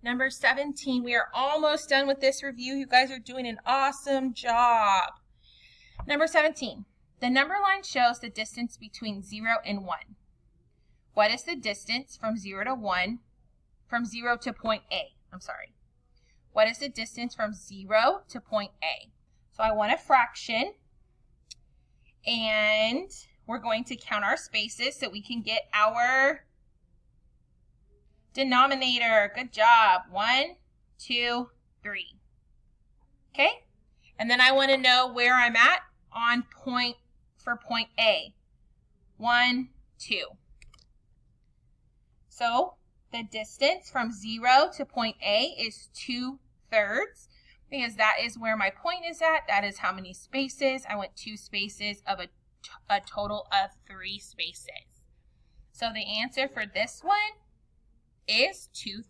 Number 17, we are almost done with this review. You guys are doing an awesome job. Number 17, the number line shows the distance between 0 and 1. What is the distance from 0 to 1, from 0 to point A? What is the distance from 0 to point A? So I want a fraction, and we're going to count our spaces so we can get our denominator. Good job. 1, 2, 3. Okay? And then I want to know where I'm at on point for point A. 1, 2. So the distance from 0 to point A is 2/3, because that is where my point is at. That is how many spaces. I want 2 spaces of a total of 3 spaces. So the answer for this one is 2/3.